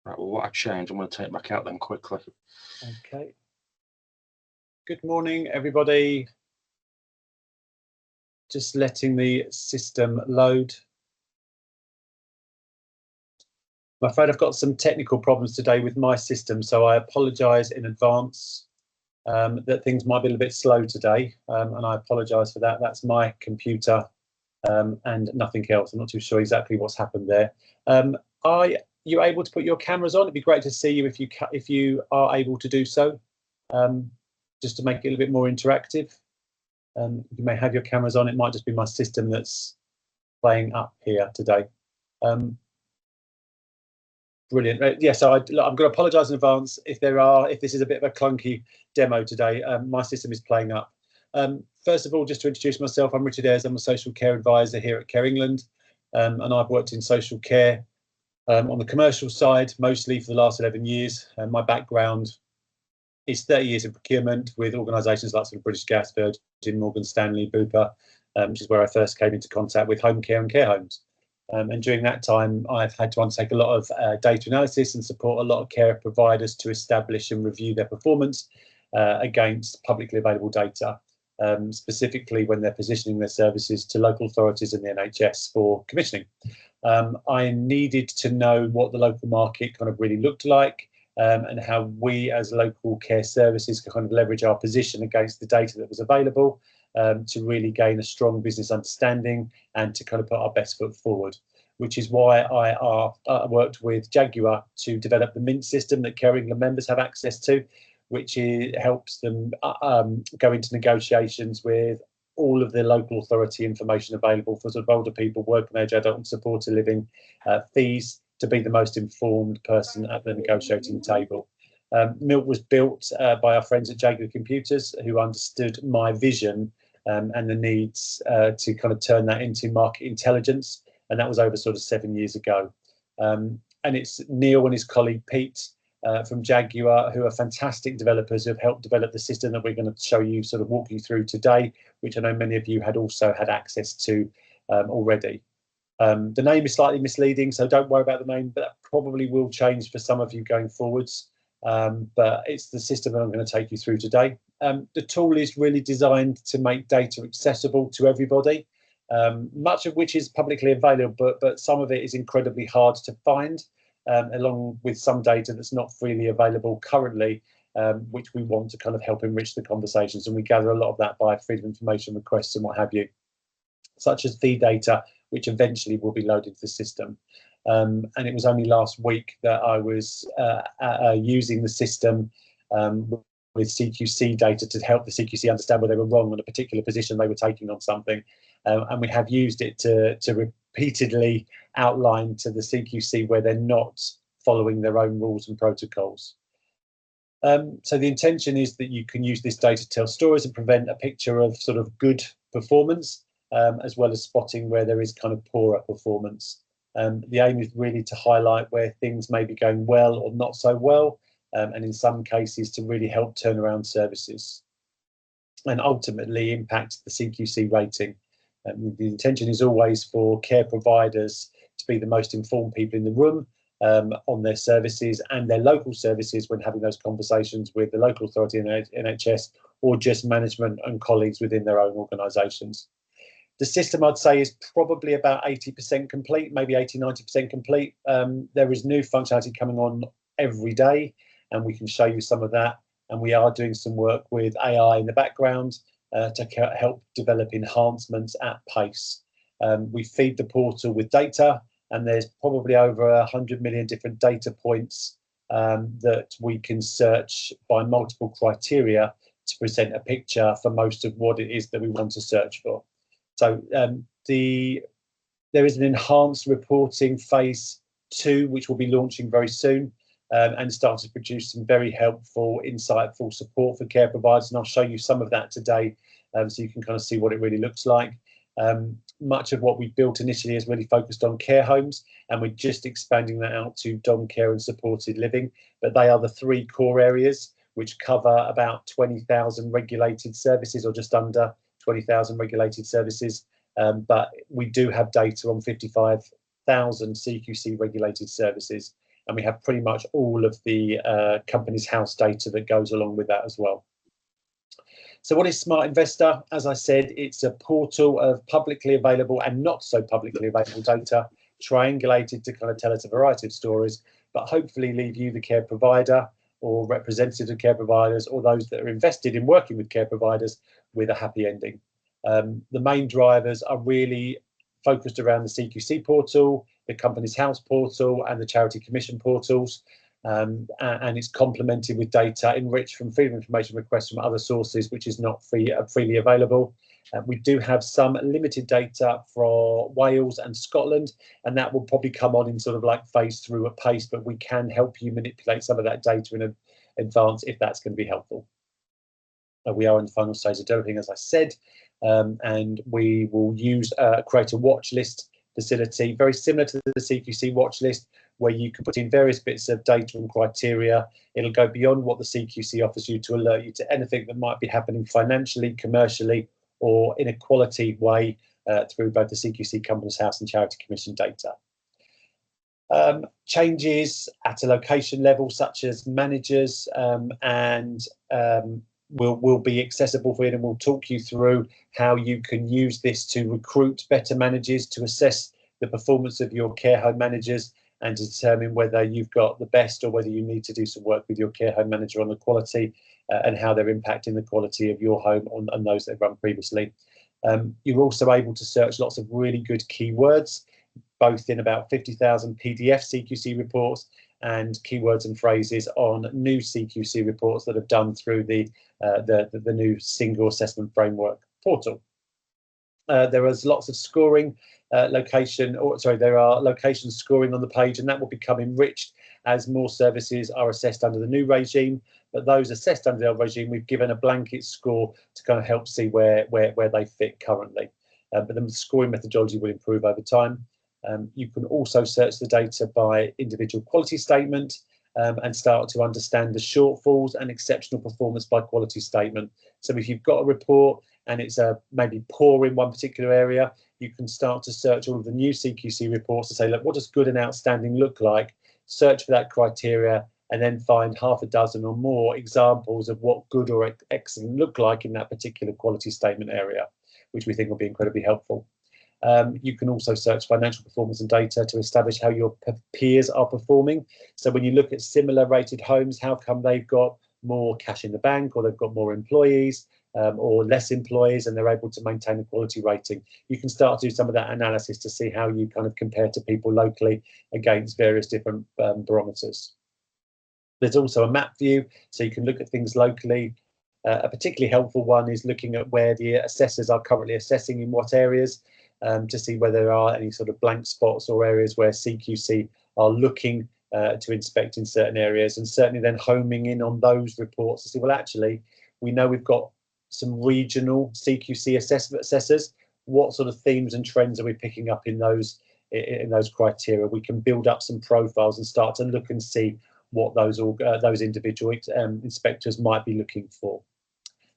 Right, well, what I changed, I'm going to take it back out then quickly. Okay. Good morning, everybody. Just letting the system load. I'm afraid I've got some technical problems today with my system, so I apologise in advance that things might be a little bit slow today, and I apologise for that. That's my computer and nothing else. I'm not too sure exactly what's happened there. Are you able to put your cameras on? It'd be great to see you if you are able to do so, just to make it a little bit more interactive. You may have your cameras on. It might just be my system that's playing up here today. Brilliant. Yeah, so I'm going to apologise in advance if this is a bit of a clunky demo today. My system is playing up. First of all, just to introduce myself, I'm Richard Ayres. I'm a social care advisor here at Care England, and I've worked in social care on the commercial side mostly for the last 11 years. My background is 30 years in procurement with organisations like sort of British Gas, Virgin, Morgan Stanley, Bupa, which is where I first came into contact with home care and care homes. And during that time, I've had to undertake a lot of data analysis and support a lot of care providers to establish and review their performance against publicly available data, specifically when they're positioning their services to local authorities and the NHS for commissioning. I needed to know what the local market kind of really looked like, and how we as local care services could kind of leverage our position against the data that was available, to really gain a strong business understanding and to kind of put our best foot forward, which is why I worked with Jaguar to develop the Mint system that Care England members have access to, which helps them go into negotiations with all of the local authority information available for sort of older people, working age, adult and supported living fees, to be the most informed person at the negotiating table. Milt was built by our friends at Jaguar Computers, who understood my vision and the needs to kind of turn that into market intelligence, and that was over sort of 7 years ago. And it's Neil and his colleague Pete from Jaguar, who are fantastic developers, who have helped develop the system that we're going to show you, sort of walk you through today, which I know many of you had also had access to already. The name is slightly misleading, so don't worry about the name, but that probably will change for some of you going forwards. But it's the system that I'm going to take you through today. The tool is really designed to make data accessible to everybody, much of which is publicly available, but some of it is incredibly hard to find, along with some data that's not freely available currently, which we want to kind of help enrich the conversations. And we gather a lot of that by freedom of information requests and what have you, such as fee data, which eventually will be loaded to the system. And it was only last week that I was using the system with CQC data to help the CQC understand where they were wrong on a particular position they were taking on something. And we have used it to repeatedly outline to the CQC where they're not following their own rules and protocols. So the intention is that you can use this data to tell stories and present a picture of sort of good performance, as well as spotting where there is kind of poorer performance. The aim is really to highlight where things may be going well or not so well, and in some cases to really help turn around services and ultimately impact the CQC rating. The intention is always for care providers to be the most informed people in the room on their services and their local services when having those conversations with the local authority and NHS, or just management and colleagues within their own organisations. The system, I'd say, is probably about 80% complete, maybe 80–90% complete. There is new functionality coming on every day, and we can show you some of that. And we are doing some work with AI in the background to help develop enhancements at pace. We feed the portal with data, and there's probably over 100 million different data points that we can search by multiple criteria to present a picture for most of what it is that we want to search for. So there is an enhanced reporting phase 2, which will be launching very soon, and start to produce some very helpful, insightful support for care providers. And I'll show you some of that today, so you can kind of see what it really looks like. Much of what we built initially is really focused on care homes, and we're just expanding that out to dom care and supported living. But they are the 3 core areas which cover about 20,000 regulated services, or just under 20,000 regulated services, but we do have data on 55,000 CQC regulated services, and we have pretty much all of the company's house data that goes along with that as well. So what is Smart Investor? As I said, it's a portal of publicly available and not so publicly available data, triangulated to kind of tell us a variety of stories, but hopefully leave you, the care provider, or representatives of care providers, or those that are invested in working with care providers, with a happy ending. The main drivers are really focused around the CQC portal, the company's house portal, and the charity commission portals. And it's complemented with data enriched from freedom of information requests from other sources, which is not freely available. We do have some limited data for Wales and Scotland, and that will probably come on in sort of like phase through at pace, but we can help you manipulate some of that data in advance if that's going to be helpful. We are in the final stage of developing, as I said, and we will create a watch list facility, very similar to the CQC watch list, where you can put in various bits of data and criteria. It'll go beyond what the CQC offers you to alert you to anything that might be happening financially, commercially, or in a quality way through both the CQC Companies House and Charity Commission data. Changes at a location level, such as managers, will be accessible for you, and we'll talk you through how you can use this to recruit better managers, to assess the performance of your care home managers, and to determine whether you've got the best or whether you need to do some work with your care home manager on the quality and how they're impacting the quality of your home and those they've run previously. You're also able to search lots of really good keywords, both in about 50,000 PDF CQC reports and keywords and phrases on new CQC reports that have done through the new single assessment framework portal. There is lots of scoring there are location scoring on the page, and that will become enriched as more services are assessed under the new regime. But those assessed under the old regime, we've given a blanket score to kind of help see where they fit currently. But the scoring methodology will improve over time. You can also search the data by individual quality statement and start to understand the shortfalls and exceptional performance by quality statement. So if you've got a report and it's maybe poor in one particular area, you can start to search all of the new CQC reports to say, look, what does good and outstanding look like? Search for that criteria and then find half a dozen or more examples of what good or excellent look like in that particular quality statement area, which we think will be incredibly helpful. You can also search financial performance and data to establish how your peers are performing. So when you look at similar rated homes, how come they've got more cash in the bank, or they've got more employees, or less employees, and they're able to maintain a quality rating? You can start to do some of that analysis to see how you kind of compare to people locally against various different barometers. There's also a map view, so you can look at things locally. A particularly helpful one is looking at where the assessors are currently assessing in what areas, to see whether there are any sort of blank spots or areas where CQC are looking to inspect in certain areas, and certainly then homing in on those reports to see, well, actually, we know we've got some regional CQC assessors. What sort of themes and trends are we picking up in those criteria? We can build up some profiles and start to look and see what those individual inspectors might be looking for.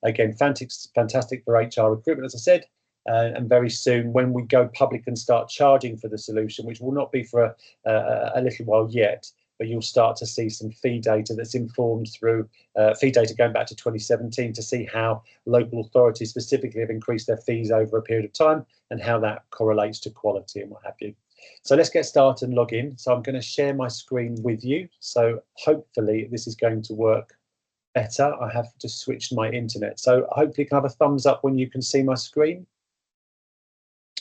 Again, fantastic for HR recruitment, as I said. And very soon, when we go public and start charging for the solution, which will not be for a little while yet, but you'll start to see some fee data that's informed through fee data going back to 2017 to see how local authorities specifically have increased their fees over a period of time and how that correlates to quality and what have you. So let's get started and log in. So I'm going to share my screen with you. So hopefully this is going to work better. I have just switched my internet. So hopefully you can have a thumbs up when you can see my screen.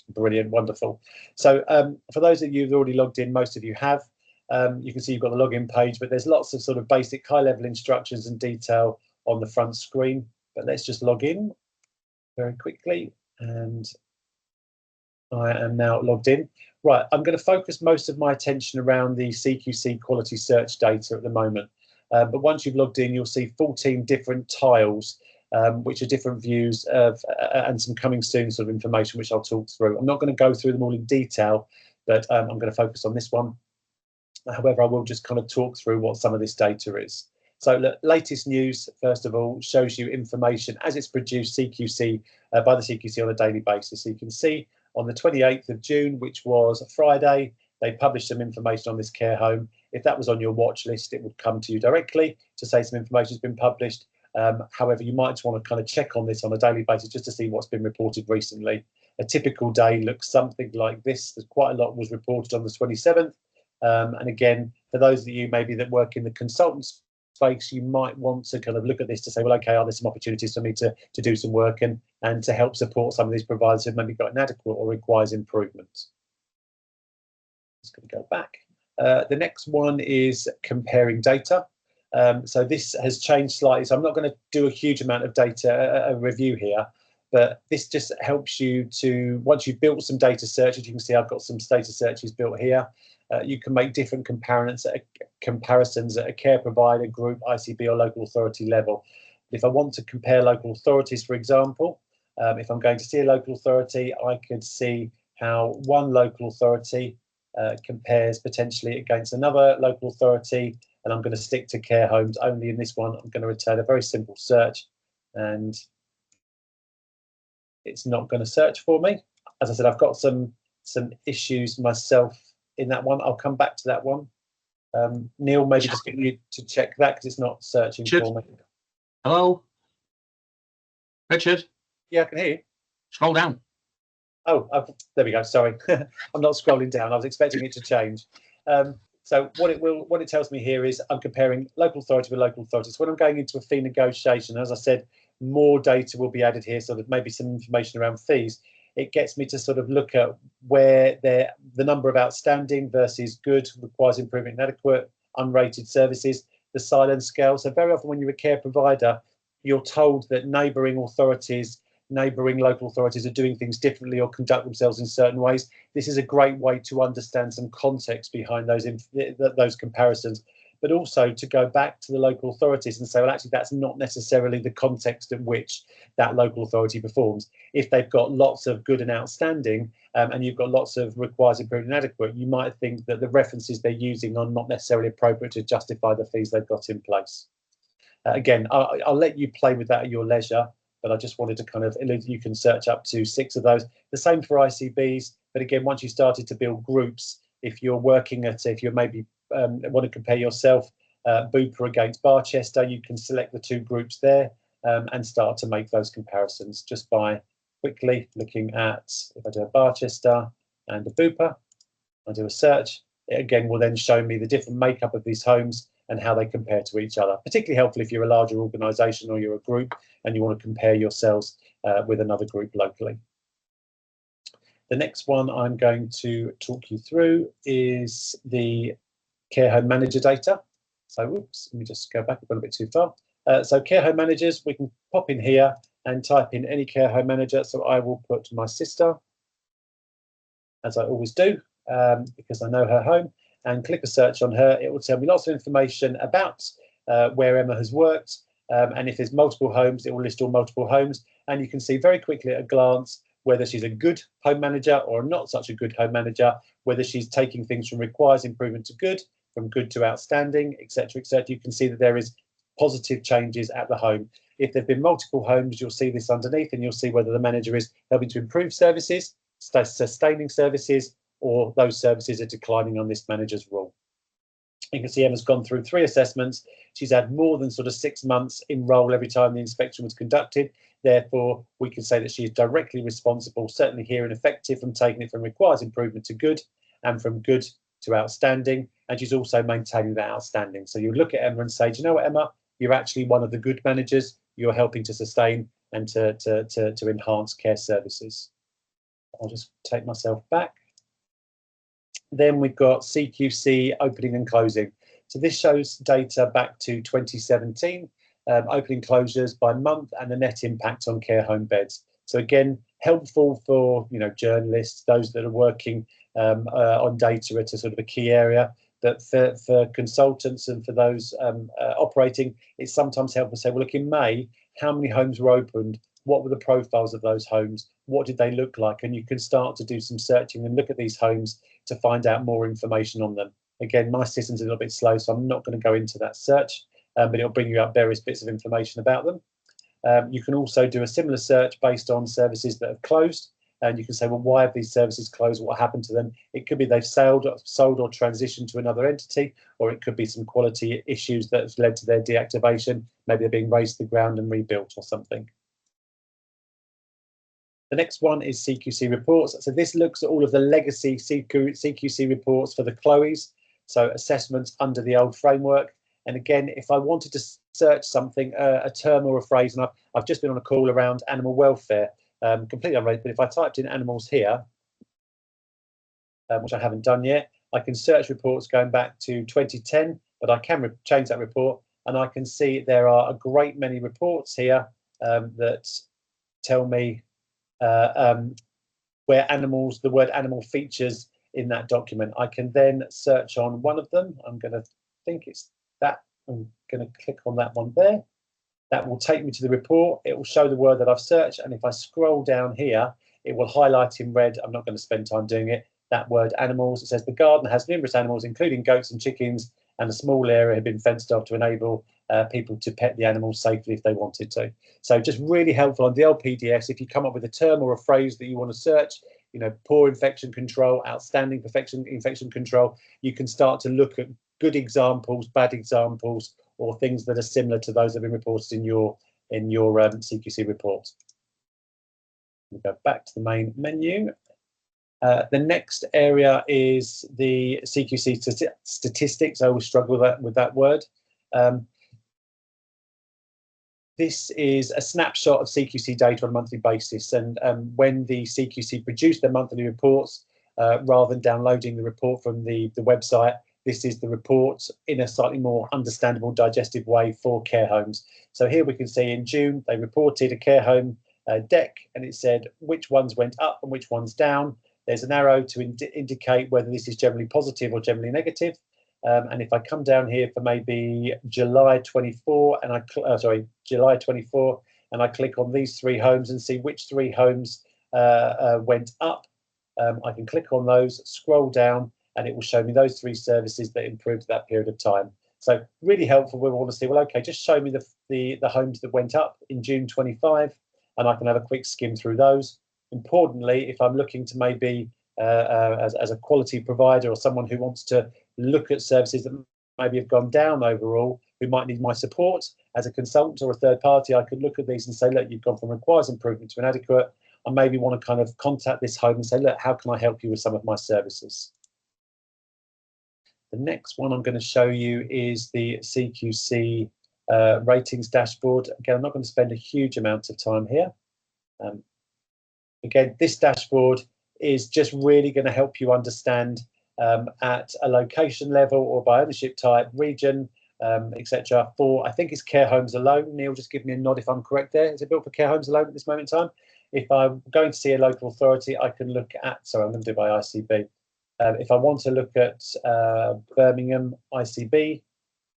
Brilliant, wonderful. So for those of you who've already logged in, most of you have, you can see you've got the login page, but there's lots of sort of basic high-level instructions and detail on the front screen. But let's just log in very quickly, and I am now logged in. Right, I'm going to focus most of my attention around the CQC quality search data at the moment. But once you've logged in, you'll see 14 different tiles, which are different views of and some coming soon sort of information, which I'll talk through. I'm not going to go through them all in detail, but I'm going to focus on this one. However, I will just kind of talk through what some of this data is. So the latest news, first of all, shows you information as it's produced CQC by the CQC on a daily basis. So you can see on the 28th of June, which was a Friday, they published some information on this care home. If that was on your watch list, it would come to you directly to say some information has been published. However, you might just want to kind of check on this on a daily basis just to see what's been reported recently. A typical day looks something like this. There's quite a lot was reported on the 27th. And again, for those of you maybe that work in the consultant space, you might want to kind of look at this to say, well, okay, are there some opportunities for me to do some work and to help support some of these providers who've maybe got inadequate or requires improvement. Just going to go back. The next one is comparing data. So this has changed slightly. So I'm not going to do a huge amount of data a review here, but this just helps you to, once you've built some data searches, you can see I've got some data searches built here. You can make different comparisons at a care provider, group, ICB or local authority level. If I want to compare local authorities, for example, if I'm going to see a local authority, I could see how one local authority compares potentially against another local authority, and I'm going to stick to care homes only in this one. I'm going to return a very simple search, and it's not going to search for me. As I said, I've got some issues myself in that one. I'll come back to that one. Neil, maybe just get you to check that because it's not searching for me. Hello? Richard? Yeah, I can hear you. Scroll down. Oh, there we go. Sorry, I'm not scrolling down. I was expecting it to change. So what it tells me here is I'm comparing local authority with local authority. So when I'm going into a fee negotiation, as I said, more data will be added here, so that maybe some information around fees. It gets me to sort of look at where the number of outstanding versus good, requires improvement, inadequate, unrated services, the silence scale. So very often when you're a care provider, you're told that neighbouring local authorities are doing things differently or conduct themselves in certain ways. This is a great way to understand some context behind those comparisons, but also to go back to the local authorities and say, well, actually, that's not necessarily the context in which that local authority performs. If they've got lots of good and outstanding, and you've got lots of requires improvement inadequate, you might think that the references they're using are not necessarily appropriate to justify the fees they've got in place. Again, I'll let you play with that at your leisure, but I just wanted to kind of, you can search up to 6 of those. The same for ICBs, but again, once you started to build groups, if you're working if you're maybe want to compare yourself, Bupa against Barchester, you can select the 2 groups there and start to make those comparisons just by quickly looking at, if I do a Barchester and a Bupa, I do a search, it again will then show me the different makeup of these homes and how they compare to each other. Particularly helpful if you're a larger organisation or you're a group and you want to compare yourselves with another group locally. The next one I'm going to talk you through is the care home manager data. So, whoops, let me just go back, I've gone a bit too far. So care home managers, we can pop in here and type in any care home manager. So I will put my sister, as I always do, because I know her home, and click a search on her. It will tell me lots of information about where Emma has worked. And if there's multiple homes, it will list all multiple homes. And you can see very quickly at a glance whether she's a good home manager or not such a good home manager, whether she's taking things from requires improvement to good, from good to outstanding, etc., etc. You can see that there is positive changes at the home. If there've been multiple homes, you'll see this underneath, and you'll see whether the manager is helping to improve services, sustaining services, or those services are declining on this manager's role. You can see Emma's gone through 3 assessments. She's had more than sort of 6 months in role every time the inspection was conducted. Therefore, we can say that she is directly responsible, certainly here and effective, from taking it from requires improvement to good and from good to outstanding. And she's also maintaining that outstanding. So you look at Emma and say, do you know what, Emma, you're actually one of the good managers. You're helping to sustain and to enhance care services. I'll just take myself back. Then we've got CQC opening and closing. So this shows data back to 2017, opening closures by month and the net impact on care home beds. So again, helpful for journalists, those that are working on data at a sort of a key area. But for consultants and for those operating, it's sometimes helpful to say, well, look, in May, how many homes were opened? What were the profiles of those homes? What did they look like? And you can start to do some searching and look at these homes to find out more information on them. Again, my system's a little bit slow, so I'm not going to go into that search, but it'll bring you up various bits of information about them. You can also do a similar search based on services that have closed. and you can say, well, why have these services closed? What happened to them? It could be they've sold or transitioned to another entity, or it could be some quality issues that have led to their deactivation. Maybe they're being razed to the ground and rebuilt or something. The next one is CQC reports. So this looks at all of the legacy CQC reports for the Chloes, so assessments under the old framework. And again, if I wanted to search something, a term or a phrase, and I've just been on a call around animal welfare, completely unrelated, but if I typed in animals here, which I haven't done yet, I can search reports going back to 2010, but I can change that report, and I can see there are a great many reports here that tell me where animals, the word animal features in that document. I can then search on one of them. I'm going to think it's that. I'm going to click on that one there. That will take me to the report. It will show the word that I've searched. And if I scroll down here, it will highlight in red. I'm not going to spend time doing it. That word animals. It says the garden has numerous animals, including goats and chickens, and a small area had been fenced off to enable people to pet the animals safely if they wanted to. So just really helpful on the old PDFs. If you come up with a term or a phrase that you want to search, you know, poor infection control, outstanding infection control, you can start to look at good examples, bad examples, or things that are similar to those that have been reported in your CQC report. We'll go back to the main menu. The next area is the CQC statistics. I always struggle with that word. This is a snapshot of CQC data on a monthly basis, and when the CQC produce their monthly reports, rather than downloading the report from the website, this is the report in a slightly more understandable, digestive way for care homes. So here we can see in June, they reported a care home deck, and it said which ones went up and which ones down. There's an arrow to indicate whether this is generally positive or generally negative. And if I come down here for maybe July 24, and July 24, and I click on these 3 homes and see which 3 homes went up, I can click on those, scroll down, and it will show me those 3 services that improved that period of time. So really helpful. We want to see, well, okay, just show me the homes that went up in June 25, and I can have a quick skim through those. Importantly, if I'm looking to maybe as a quality provider or someone who wants to look at services that maybe have gone down overall, who might need my support as a consultant or a third party, I could look at these and say, look, you've gone from requires improvement to inadequate. I maybe want to kind of contact this home and say, look, how can I help you with some of my services? The next one I'm going to show you is the CQC ratings dashboard. Again, I'm not going to spend a huge amount of time here. Again, this dashboard is just really going to help you understand at a location level or by ownership type, region, etc. For, I think it's care homes alone. Neil, just give me a nod if I'm correct there. Is it built for care homes alone at this moment in time? If I'm going to see a local authority, I can look at, sorry, I'm going to do it by ICB. If I want to look at Birmingham ICB,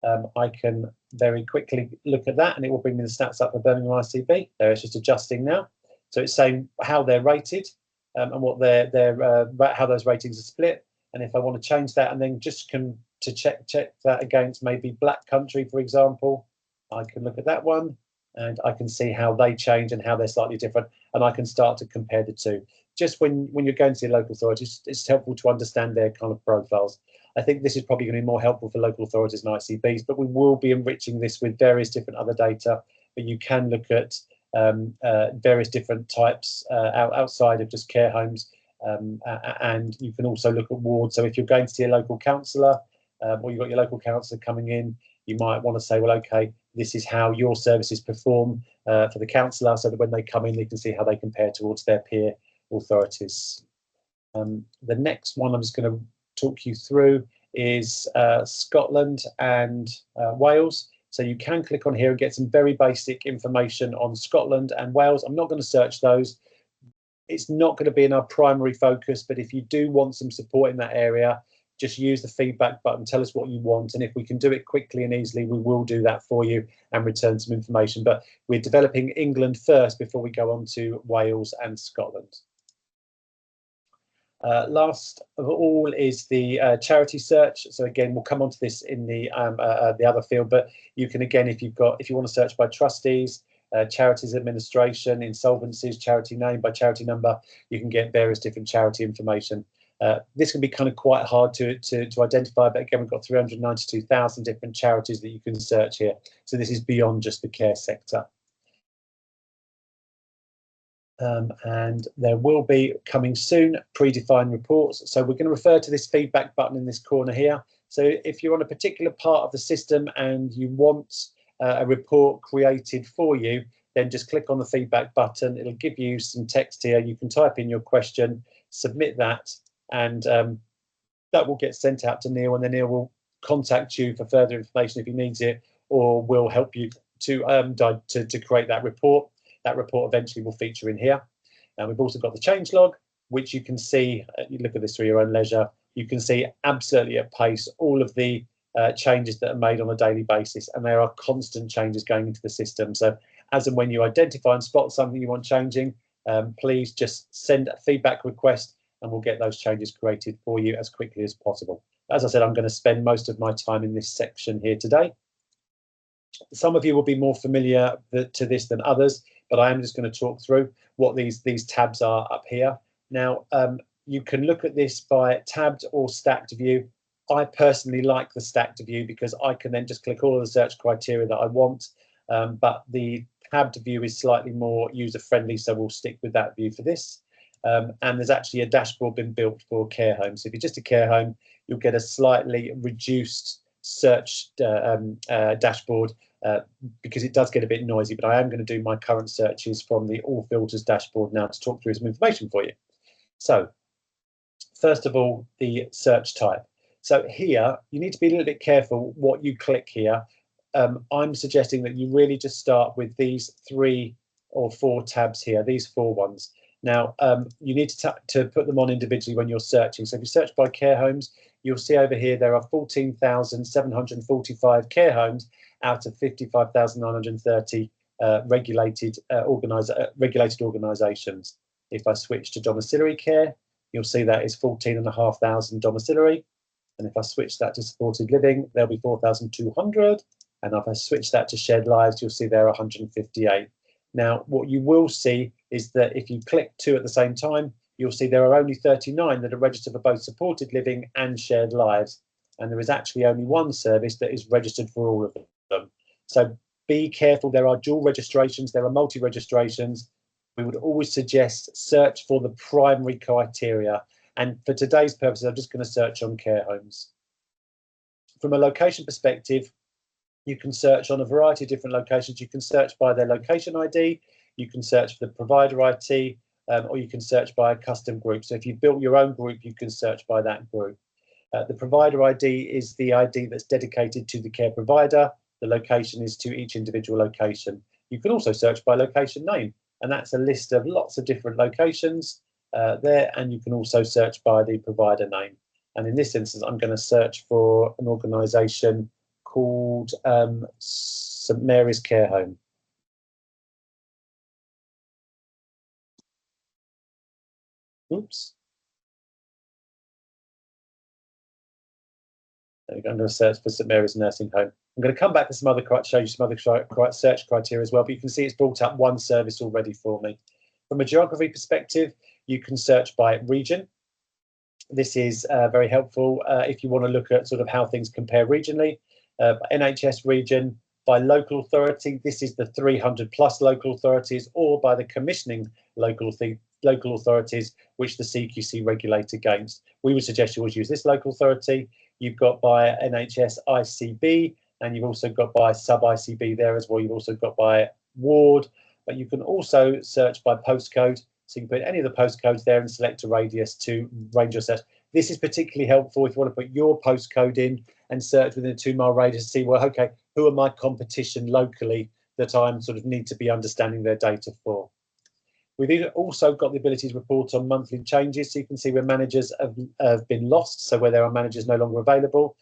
I can very quickly look at that and it will bring me the stats up for Birmingham ICB. There, it's just adjusting now. So it's saying how they're rated and what how those ratings are split. And if I want to change that and then just check that against maybe Black Country, for example, I can look at that one and I can see how they change and how they're slightly different. And I can start to compare the two. Just when you're going to see a local authority, it's helpful to understand their kind of profiles. I think this is probably going to be more helpful for local authorities and ICBs, but we will be enriching this with various different other data. But you can look at various different types outside of just care homes, and you can also look at wards. So if you're going to see a local councillor or you've got your local councillor coming in, you might want to say, well, okay, this is how your services perform for the councillor, so that when they come in, they can see how they compare towards their peer authorities. The next one I'm just going to talk you through is Scotland and Wales. So you can click on here and get some very basic information on Scotland and Wales. I'm not going to search those. It's not going to be in our primary focus, but if you do want some support in that area, just use the feedback button, tell us what you want. And if we can do it quickly and easily, we will do that for you and return some information. But we're developing England first before we go on to Wales and Scotland. Last of all is the charity search. So again, we'll come on to this in the other field, but you can, again, if you want to search by trustees, charities administration, insolvencies, charity name by charity number. You can get various different charity information. This can be kind of quite hard to identify, but again, we've got 392,000 different charities that you can search here. So this is beyond just the care sector. And there will be coming soon predefined reports. So we're going to refer to this feedback button in this corner here. So if you're on a particular part of the system and you want a report created for you, then just click on the feedback button. It'll give you some text here. You can type in your question, submit that, and that will get sent out to Neil, and then Neil will contact you for further information if he needs it, or will help you to create that report. That report eventually will feature in here. And we've also got the change log, which you can see, you look at this through your own leisure, you can see absolutely at pace all of the changes that are made on a daily basis, and there are constant changes going into the system. So as and when you identify and spot something you want changing, please just send a feedback request and we'll get those changes created for you as quickly as possible. As I said, I'm going to spend most of my time in this section here today. Some of you will be more familiar to this than others, but I am just going to talk through what these tabs are up here. Now, you can look at this by tabbed or stacked view. I personally like the stacked view because I can then just click all of the search criteria that I want, but the tabbed view is slightly more user-friendly, so we'll stick with that view for this. And there's actually a dashboard been built for care homes. So if you're just a care home, you'll get a slightly reduced search dashboard because it does get a bit noisy, but I am going to do my current searches from the all filters dashboard now to talk through some information for you. So first of all, the search type. So here you need to be a little bit careful what you click here. I'm suggesting that you really just start with these 3 or 4 tabs here, these 4 ones. Now, you need to put them on individually when you're searching. So if you search by care homes, you'll see over here there are 14,745 care homes out of 55,930 regulated organisations. If I switch to domiciliary care, you'll see that is 14,500 domiciliary. And if I switch that to supported living, there'll be 4,200. And if I switch that to shared lives, you'll see there are 158. Now, what you will see is that if you click 2 at the same time, you'll see there are only 39 that are registered for both supported living and shared lives. And there is actually only 1 service that is registered for all of them. So be careful. There are dual registrations. There are multi-registrations. We would always suggest search for the primary criteria. And for today's purposes, I'm just going to search on care homes. From a location perspective, you can search on a variety of different locations. You can search by their location ID, you can search for the provider IT, or you can search by a custom group. So if you've built your own group, you can search by that group. The provider ID is the ID that's dedicated to the care provider. The location is to each individual location. You can also search by location name, and that's a list of lots of different locations there, and you can also search by the provider name. And in this instance, I'm going to search for an organisation called St Mary's Care Home. Oops. There we go. I'm going to search for St Mary's Nursing Home. I'm going to come back to some other, show you some other search criteria as well, but you can see it's brought up 1 service already for me. From a geography perspective, you can search by region. This is very helpful if you want to look at sort of how things compare regionally. NHS region, by local authority, this is the 300 plus local authorities, or by the commissioning local authorities, which the CQC regulate against. We would suggest you always use this local authority. You've got by NHS ICB, and you've also got by sub-ICB there as well. You've also got by ward, but you can also search by postcode. So you can put any of the postcodes there and select a radius to range your search. This is particularly helpful if you want to put your postcode in and search within a 2-mile radius to see, well, okay, who are my competition locally that I'm sort of need to be understanding their data for. We've also got the ability to report on monthly changes, so you can see where managers have been lost, so where there are managers no longer available.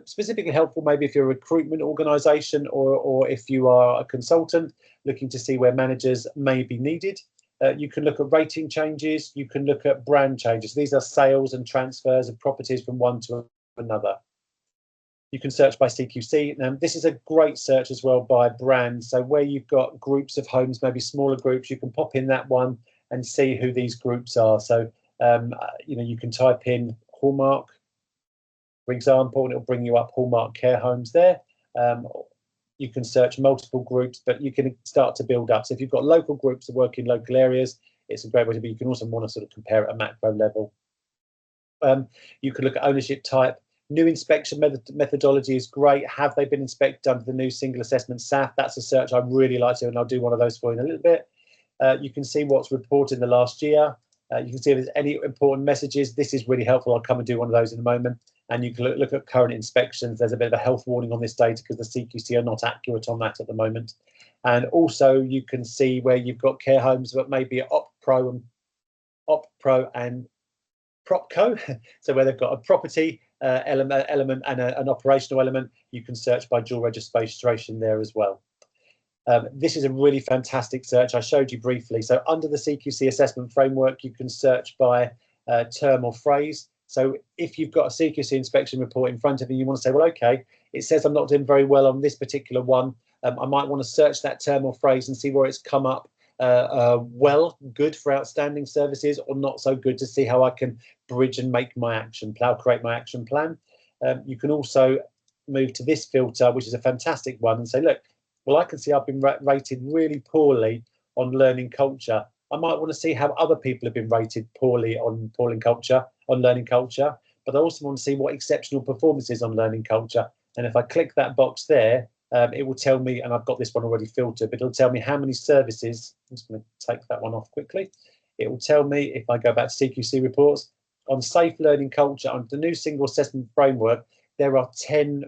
Specifically helpful maybe if you're a recruitment organisation or if you are a consultant looking to see where managers may be needed. You can look at rating changes, you can look at brand changes. These are sales and transfers of properties from one to another. You can search by CQC. Now, this is a great search as well by brand. So where you've got groups of homes, maybe smaller groups, you can pop in that one and see who these groups are. So, you can type in Hallmark, for example, and it'll bring you up Hallmark care homes there. You can search multiple groups, but you can start to build up. So if you've got local groups that work in local areas, it's a great way to be. You can also want to sort of compare at a macro level. You can look at ownership type. New inspection methodology is great. Have they been inspected under the new single assessment SAF? That's a search I really like to, and I'll do one of those for you in a little bit. You can see what's reported in the last year. You can see if there's any important messages. This is really helpful. I'll come and do one of those in a moment. And you can look at current inspections. There's a bit of a health warning on this data because the CQC are not accurate on that at the moment. And also you can see where you've got care homes that may be OpPro and PropCo. So where they've got a property element and an operational element, you can search by dual registration there as well. This is a really fantastic search. I showed you briefly. So under the CQC assessment framework, you can search by term or phrase. So if you've got a CQC inspection report in front of you, you want to say, well, okay, it says I'm not doing very well on this particular one. I might want to search that term or phrase and see where it's come up well, good for outstanding services, or not so good, to see how I can bridge and make my action plan, create my action plan. You can also move to this filter, which is a fantastic one, and say, look, well, I can see I've been rated really poorly on learning culture. I might want to see how other people have been rated poorly on learning culture, but I also want to see what exceptional performance is on learning culture. And if I click that box there, it will tell me, and I've got this one already filtered, but it'll tell me how many services. I'm just going to take that one off quickly. It will tell me, if I go back to CQC reports, on safe learning culture, under the new single assessment framework, there are 10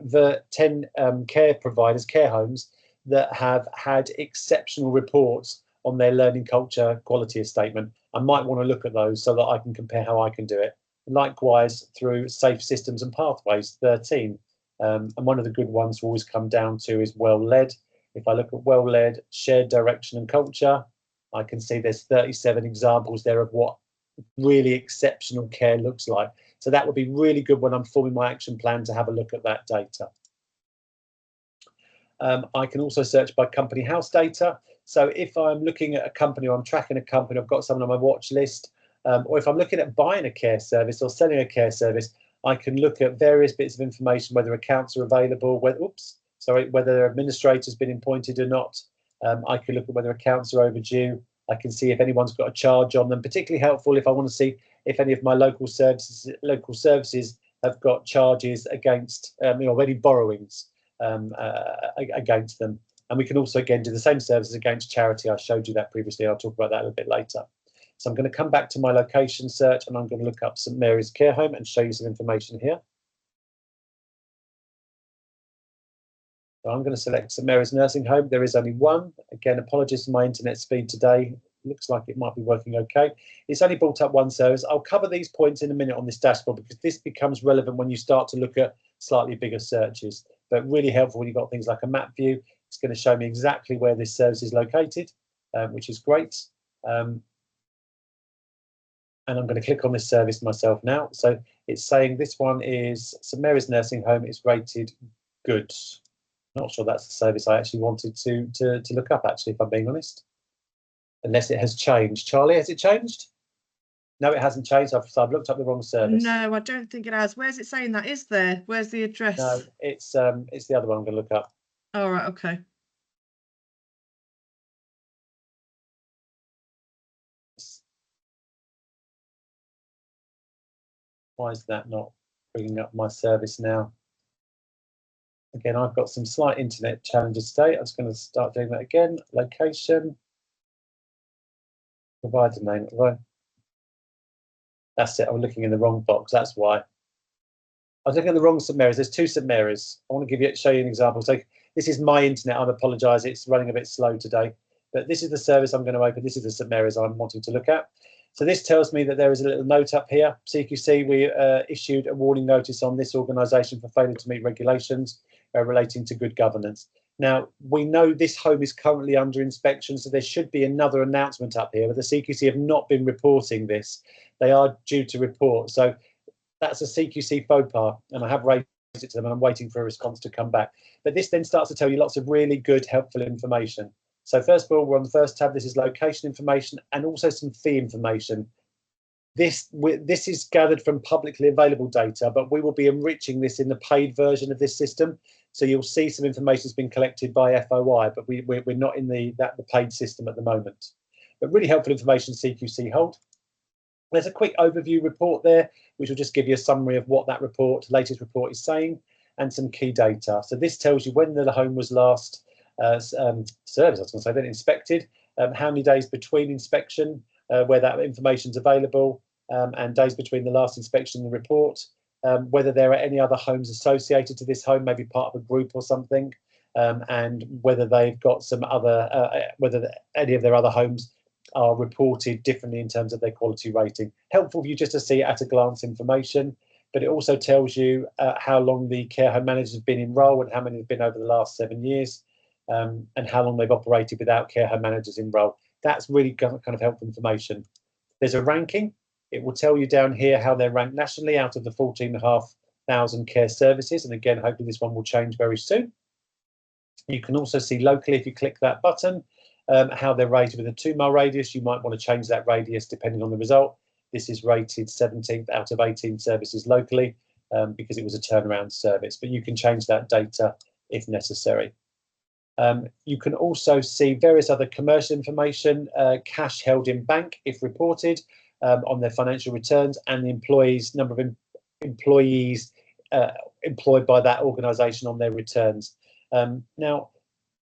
care providers, care homes, that have had exceptional reports on their learning culture quality statement. I might want to look at those so that I can compare how I can do it. Likewise, through safe systems and pathways, 13. And one of the good ones will always come down to is well-led. If I look at well-led, shared direction and culture, I can see there's 37 examples there of what really exceptional care looks like. So that would be really good when I'm forming my action plan to have a look at that data. I can also search by company house data. So if I'm looking at a company, or I'm tracking a company, I've got someone on my watch list, or if I'm looking at buying a care service or selling a care service, I can look at various bits of information, whether accounts are available, whether their administrator's been appointed or not. I can look at whether accounts are overdue. I can see if anyone's got a charge on them. Particularly helpful if I want to see if any of my local services have got charges against already borrowings against them. And we can also again do the same services against charity. I showed you that previously. I'll talk about that a little bit later. So I'm going to come back to my location search, and I'm going to look up St Mary's Care Home and show you some information here. So I'm going to select St Mary's Nursing Home. There is only one. Again, apologies for my internet speed today. Looks like it might be working okay. It's only brought up one service. I'll cover these points in a minute on this dashboard, because this becomes relevant when you start to look at slightly bigger searches. But really helpful when you've got things like a map view. It's going to show me exactly where this service is located, which is great. And I'm going to click on this service myself now. So it's saying this one is St Mary's Nursing Home. It's rated good. Not sure that's the service I actually wanted to look up, actually, if I'm being honest. Unless it has changed. Charlie, has it changed? No, it hasn't changed. So I've looked up the wrong service. No, I don't think it has. Where's it saying that? Is there? Where's the address? No, it's the other one I'm going to look up. All right, okay. Why is that not bringing up my service now? Again, I've got some slight internet challenges today. I'm just going to start doing that again. Location. Provider name. Right. That's it. I'm looking in the wrong box. That's why. I was looking at the wrong St Mary's. There's two St Mary's. I want to show you an example. So this is my internet. I apologise. It's running a bit slow today. But this is the service I'm going to open. This is the St Mary's I'm wanting to look at. So this tells me that there is a little note up here. CQC, we issued a warning notice on this organisation for failure to meet regulations relating to good governance. Now, we know this home is currently under inspection, so there should be another announcement up here, but the CQC have not been reporting this. They are due to report. So that's a CQC faux pas, and I have raised it to them, and I'm waiting for a response to come back. But this then starts to tell you lots of really good, helpful information. So first of all, we're on the first tab. This is location information and also some fee information. This is gathered from publicly available data, but we will be enriching this in the paid version of this system. So you'll see some information has been collected by FOI, but we're not in the paid system at the moment. But really helpful information CQC hold. There's a quick overview report there, which will just give you a summary of what that latest report is saying, and some key data. So this tells you when the home was last serviced, I was going to say, then inspected, how many days between inspection, where that information is available, and days between the last inspection and the report, whether there are any other homes associated to this home, maybe part of a group or something, and whether they've got some other, any of their other homes are reported differently in terms of their quality rating. Helpful for you just to see at a glance information, but it also tells you how long the care home managers have been in role and how many have been over the last 7 years, and how long they've operated without care home managers in role. That's really kind of helpful information. There's a ranking. It will tell you down here how they're ranked nationally out of the 14,500 care services. And again, hopefully this one will change very soon. You can also see locally, if you click that button, how they're rated with a 2-mile radius. You might want to change that radius depending on the result. This is rated 17th out of 18 services locally because it was a turnaround service, but you can change that data if necessary. You can also see various other commercial information, cash held in bank if reported on their financial returns, and the employees, number of employees employed by that organisation on their returns. Now,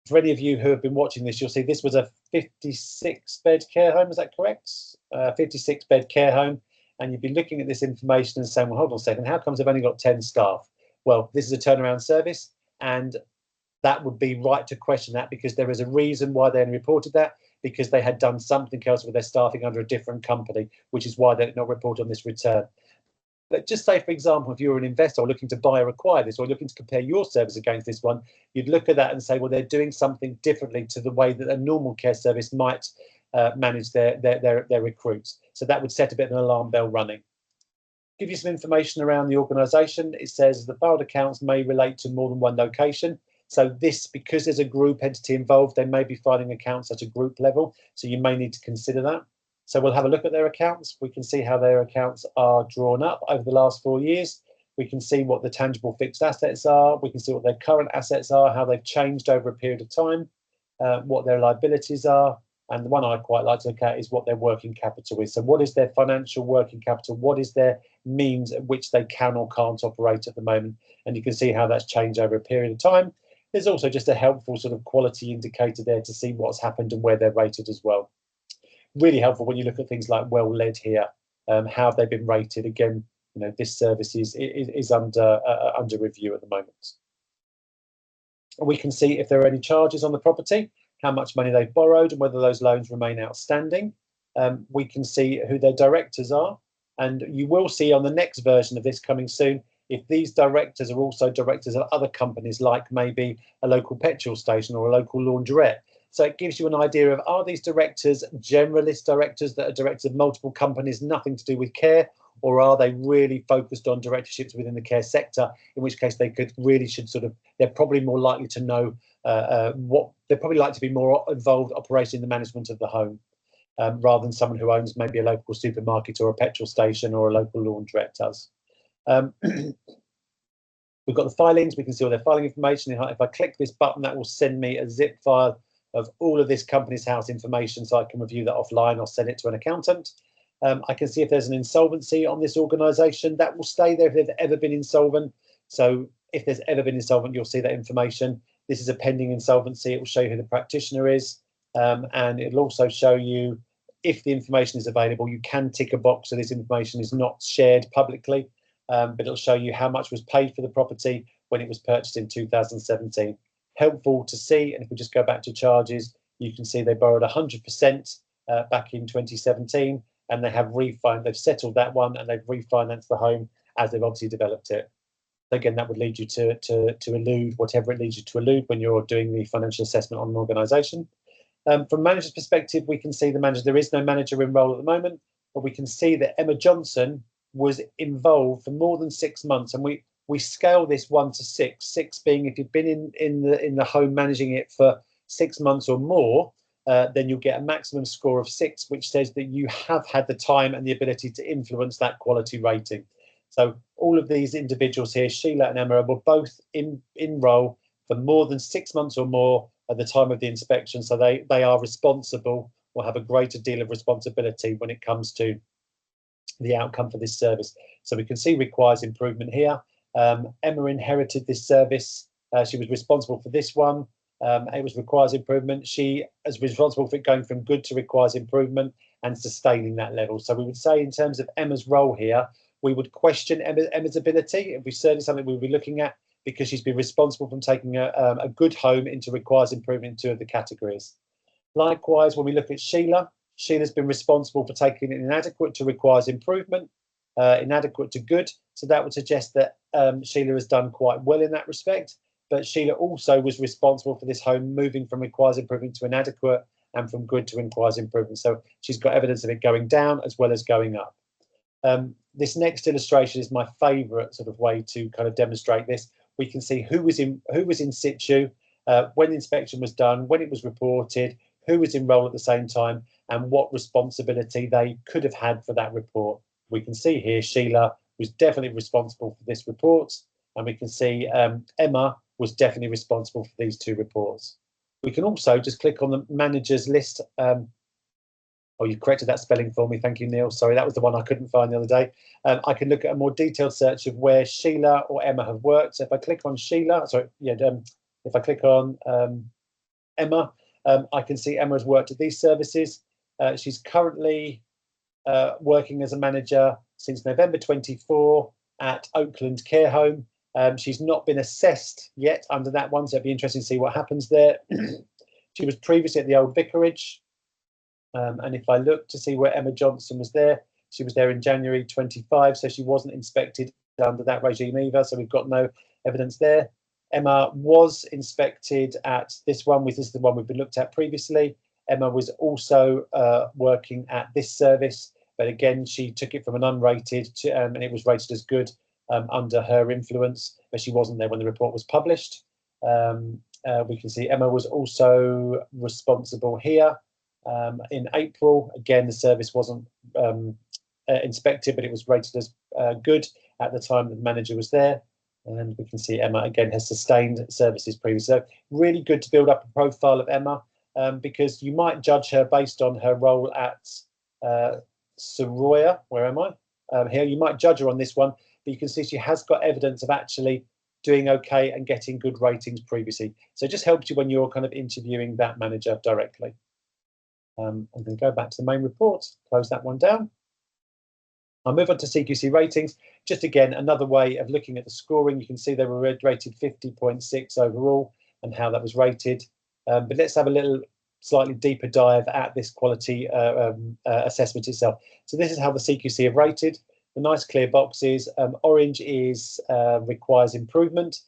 for any of you who have been watching this, you'll see this was a 56-bed care home, is that correct? 56-bed care home, and you'd be looking at this information and saying, well, hold on a second, how comes they've only got 10 staff? Well, this is a turnaround service, and that would be right to question that, because there is a reason why they only reported that, because they had done something else with their staffing under a different company, which is why they're not reported on this return. But just say, for example, if you're an investor or looking to buy or acquire this, or looking to compare your service against this one, you'd look at that and say, well, they're doing something differently to the way that a normal care service might manage their recruits. So that would set a bit of an alarm bell running. Give you some information around the organisation. It says the filed accounts may relate to more than one location. So this, because there's a group entity involved, they may be filing accounts at a group level. So you may need to consider that. So we'll have a look at their accounts. We can see how their accounts are drawn up over the last 4 years. We can see what the tangible fixed assets are. We can see what their current assets are, how they've changed over a period of time, what their liabilities are. And the one I quite like to look at is what their working capital is. So what is their financial working capital? What is their means at which they can or can't operate at the moment? And you can see how that's changed over a period of time. There's also just a helpful sort of quality indicator there to see what's happened and where they're rated as well. Really helpful when you look at things like well led here, how they've been rated. Again, you know, this service is under review at the moment. We can see if there are any charges on the property, how much money they've borrowed, and whether those loans remain outstanding. We can see who their directors are, and you will see on the next version of this coming soon if these directors are also directors of other companies, like maybe a local petrol station or a local laundrette. So it gives you an idea of, are these directors generalist directors that are directors of multiple companies, nothing to do with care, or are they really focused on directorships within the care sector, in which case they they're probably more likely to know they're probably likely to be more involved operating in the management of the home, rather than someone who owns maybe a local supermarket or a petrol station or a local laundrette does. We've got the filings. We can see all their filing information. If I click this button, that will send me a zip file of all of this company's house information, so I can review that offline. I'll send it to an accountant. I can see if there's an insolvency on this organisation. That will stay there if they've ever been insolvent. So if there's ever been insolvent, you'll see that information. This is a pending insolvency. It will show you who the practitioner is, and it'll also show you if the information is available. You can tick a box so this information is not shared publicly, but it'll show you how much was paid for the property when it was purchased in 2017. Helpful to see. And if we just go back to charges, you can see they borrowed 100% back in 2017, and they have they've settled that one, and they've refinanced the home as they've obviously developed it. Again, that would lead you to elude whatever it leads you to elude when you're doing the financial assessment on an organisation. From manager's perspective, we can see the manager. There is no manager in role at the moment, but we can see that Emma Johnson was involved for more than 6 months, and we scale this 1 to 6. 6 being if you've been in the home managing it for 6 months or more, then you'll get a maximum score of 6, which says that you have had the time and the ability to influence that quality rating. So all of these individuals here, Sheila and Emma, were both in role for more than 6 months or more at the time of the inspection. So they are responsible or have a greater deal of responsibility when it comes to the outcome for this service. So we can see requires improvement here. Emma inherited this service. She was responsible for this one. It was requires improvement. She is responsible for it going from good to requires improvement and sustaining that level. So we would say in terms of Emma's role here, we would question Emma's ability. If we certainly something we'll be looking at, because she's been responsible from taking a good home into requires improvement in 2 of the categories. Likewise, when we look at Sheila, Sheila's been responsible for taking it inadequate to requires improvement, inadequate to good. So that would suggest that Sheila has done quite well in that respect. But Sheila also was responsible for this home moving from requires improvement to inadequate and from good to requires improvement. So she's got evidence of it going down as well as going up. This next illustration is my favourite sort of way to kind of demonstrate this. We can see who was in situ, when the inspection was done, when it was reported, who was in role at the same time, and what responsibility they could have had for that report. We can see here Sheila was definitely responsible for this report, and we can see Emma was definitely responsible for these 2 reports. We can also just click on the manager's list. Oh, you corrected that spelling for me. Thank you, Neil. Sorry, that was the one I couldn't find the other day. I can look at a more detailed search of where Sheila or Emma have worked. So if I click on Sheila, if I click on Emma, I can see Emma has worked at these services. She's currently working as a manager since November 24 at Oakland Care Home. She's not been assessed yet under that one, so it'd be interesting to see what happens there. She was previously at the old vicarage. And if I look to see where Emma Johnson was there, she was there in January 25, so she wasn't inspected under that regime either, so we've got no evidence there. Emma was inspected at this one, which is the one we've been looked at previously. Emma was also working at this service, but again, she took it from an unrated and it was rated as good under her influence, but she wasn't there when the report was published. We can see Emma was also responsible here. In April, again, the service wasn't inspected, but it was rated as good at the time the manager was there. And we can see Emma, again, has sustained services previously. So really good to build up a profile of Emma, because you might judge her based on her role at Soroya. Where am I? Here, you might judge her on this one, but you can see she has got evidence of actually doing okay and getting good ratings previously. So it just helps you when you're kind of interviewing that manager directly. I'm going to go back to the main report, close that one down. I'll move on to CQC ratings. Just again, another way of looking at the scoring. You can see they were rated 50.6 overall and how that was rated. But let's have a little slightly deeper dive at this quality assessment itself. So this is how the CQC have rated. The nice clear boxes. Orange is requires improvement.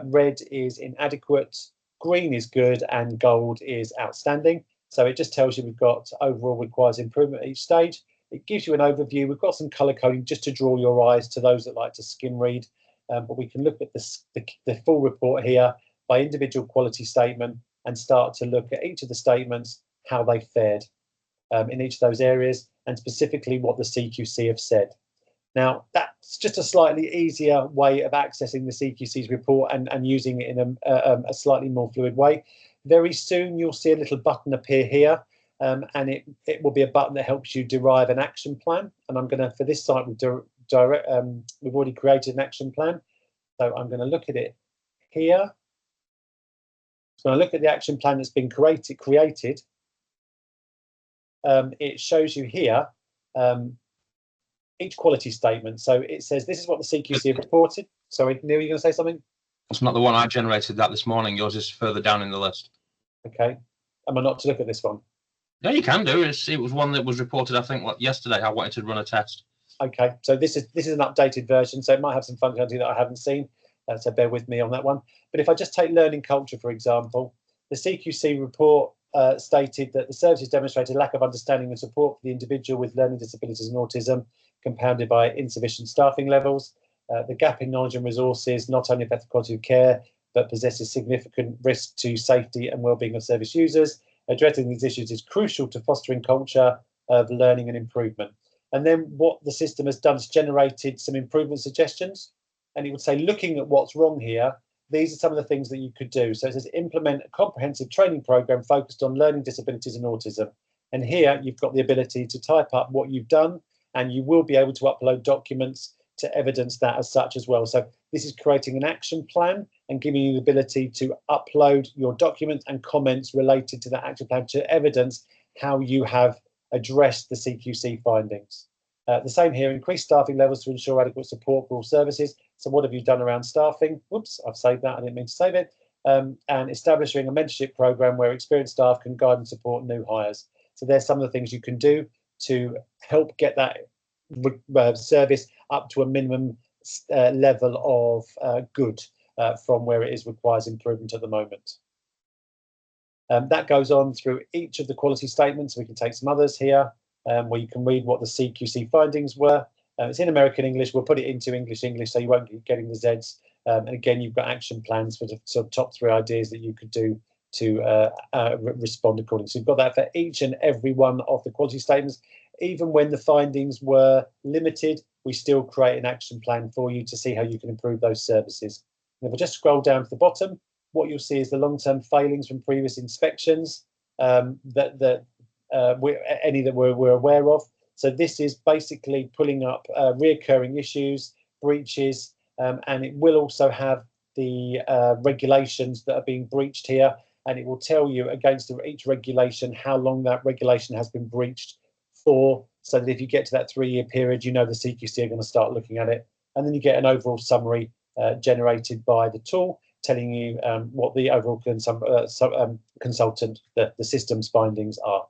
Red is inadequate. Green is good, and gold is outstanding. So it just tells you we've got overall requires improvement at each stage. It gives you an overview. We've got some colour coding just to draw your eyes to those that like to skim read. But we can look at the full report here by individual quality statement and start to look at each of the statements, how they fared in each of those areas, and specifically what the CQC have said. Now, that's just a slightly easier way of accessing the CQC's report and using it in a slightly more fluid way. Very soon, you'll see a little button appear here, and it will be a button that helps you derive an action plan. And I'm going to, for this site, we've already created an action plan. So I'm going to look at it here. So when I look at the action plan that's been created, it shows you here each quality statement. So it says this is what the CQC have reported. Sorry, Neil, you're going to say something? It's not the one I generated that this morning. Yours is further down in the list. Okay. Am I not to look at this one? No, you can do. It was one that was reported, I think, yesterday. I wanted to run a test. Okay, so this is an updated version, so it might have some functionality that I haven't seen. So bear with me on that one. But if I just take learning culture, for example, the CQC report stated that the services demonstrated a lack of understanding and support for the individual with learning disabilities and autism, compounded by insufficient staffing levels. The gap in knowledge and resources not only affects the quality of care, but possesses significant risk to safety and well-being of service users. Addressing these issues is crucial to fostering culture of learning and improvement. And then what the system has done is generated some improvement suggestions. And it would say, looking at what's wrong here, these are some of the things that you could do. So it says, implement a comprehensive training program focused on learning disabilities and autism. And here you've got the ability to type up what you've done, and you will be able to upload documents to evidence that as such as well. So this is creating an action plan and giving you the ability to upload your documents and comments related to that action plan to evidence how you have addressed the CQC findings. The same here, increase staffing levels to ensure adequate support for all services. So what have you done around staffing? Whoops, I've saved that, I didn't mean to save it. And establishing a mentorship program where experienced staff can guide and support new hires. So there's some of the things you can do to help get that service up to a minimum level of good from where it requires improvement at the moment. That goes on through each of the quality statements. We can take some others here where you can read what the CQC findings were. It's in American English. We'll put it into English so you won't be getting the Zs. And again, you've got action plans for the sort of top 3 ideas that you could do to respond accordingly. So you've got that for each and every one of the quality statements. Even when the findings were limited, we still create an action plan for you to see how you can improve those services. And if I just scroll down to the bottom, what you'll see is the long-term failings from previous inspections any that we're aware of. So this is basically pulling up reoccurring issues, breaches, and it will also have the regulations that are being breached here, and it will tell you against each regulation how long that regulation has been breached for, so that if you get to that 3-year period, you know the CQC are going to start looking at it. And then you get an overall summary generated by the tool, telling you what the overall consultant, the system's findings are.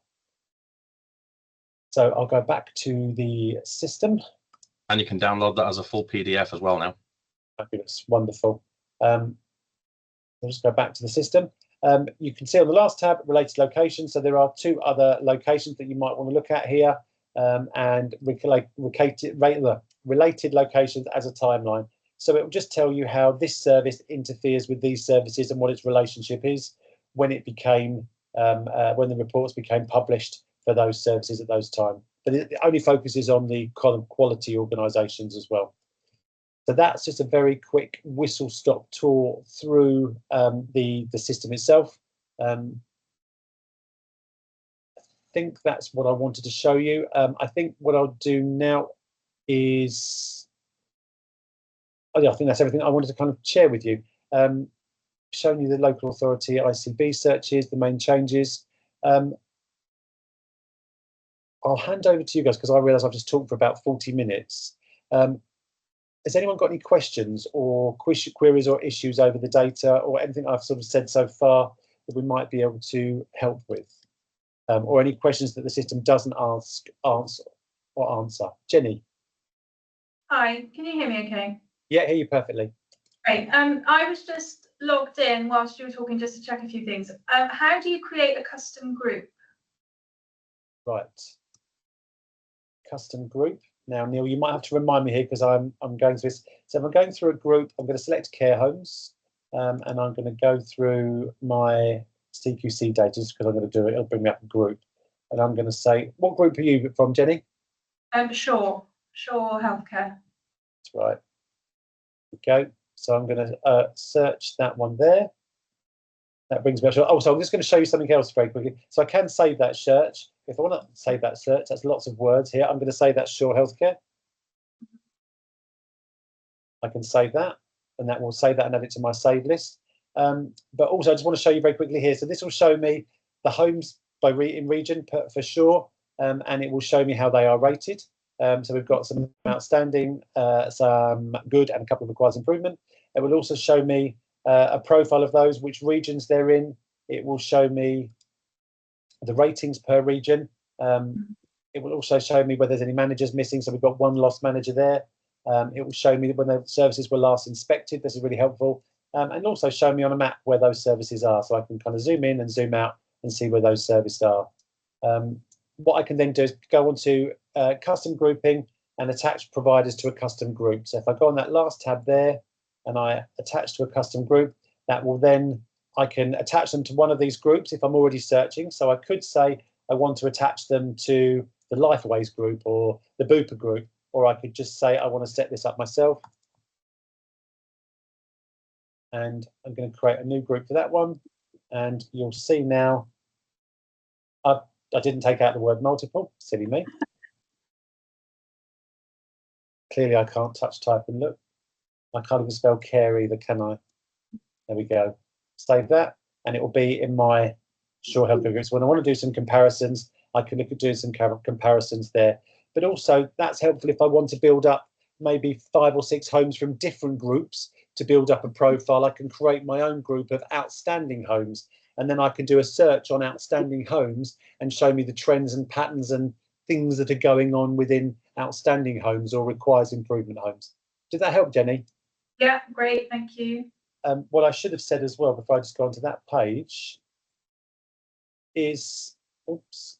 So I'll go back to the system. And you can download that as a full PDF as well now. Fabulous, wonderful. I'll just go back to the system. You can see on the last tab, related locations. So there are 2 other locations that you might want to look at here, and related locations as a timeline. So it will just tell you how this service interferes with these services and what its relationship is when it became, when the reports became published for those services at those times. But it only focuses on the kind of quality organisations as well. So that's just a very quick whistle-stop tour through the system itself. I think that's what I wanted to show you. I think what I'll do now is, I think that's everything I wanted to kind of share with you. Showing you the local authority ICB searches, the main changes. I'll hand over to you guys because I realise I've just talked for about 40 minutes. Has anyone got any questions or queries or issues over the data or anything I've sort of said so far that we might be able to help with? Or any questions that the system doesn't answer? Jenny? Hi, can you hear me okay? Yeah, I hear you perfectly. Great. I was just logged in whilst you were talking just to check a few things. How do you create a custom group? Right. Custom group. Now, Neil, you might have to remind me here because I'm going through this. So if I'm going through a group, I'm going to select care homes, and I'm going to go through my CQC data because I'm going to do it. It'll bring me up a group, and I'm going to say, what group are you from, Jenny? Sure Healthcare. That's right. Okay. So I'm going to search that one there. That brings me up. Oh, so I'm just going to show you something else very quickly. So I can save that search. If I want to save that search, that's lots of words here. I'm going to say that's Sure Healthcare. I can save that, and that will save that and add it to my save list. But also, I just want to show you very quickly here. So this will show me the homes in region for Sure, and it will show me how they are rated. So we've got some outstanding, some good, and a couple of requires improvement. It will also show me a profile of those, which regions they're in. It will show me the ratings per region. It will also show me whether there's any managers missing. So we've got 1 lost manager there. It will show me when the services were last inspected. This is really helpful. And also show me on a map where those services are. So I can kind of zoom in and zoom out and see where those services are. What I can then do is go on to custom grouping and attach providers to a custom group. So if I go on that last tab there and I attach to a custom group, that will then, I can attach them to one of these groups if I'm already searching. So I could say I want to attach them to the Lifeaways group or the Booper group, or I could just say I want to set this up myself. And I'm going to create a new group for that one. And you'll see now, I didn't take out the word multiple, silly me. Clearly I can't touch, type and look. I can't even spell care either, can I? There we go. Save that, and it will be in my Sure Healthcare groups. When I want to do some comparisons, I can look at doing some comparisons there. But also that's helpful if I want to build up maybe 5 or 6 homes from different groups to build up a profile. I can create my own group of outstanding homes, and then I can do a search on outstanding homes and show me the trends and patterns and things that are going on within outstanding homes or requires improvement homes. Did that help, Jenny? Yeah, great, thank you. What I should have said as well before I just go onto that page is, oops.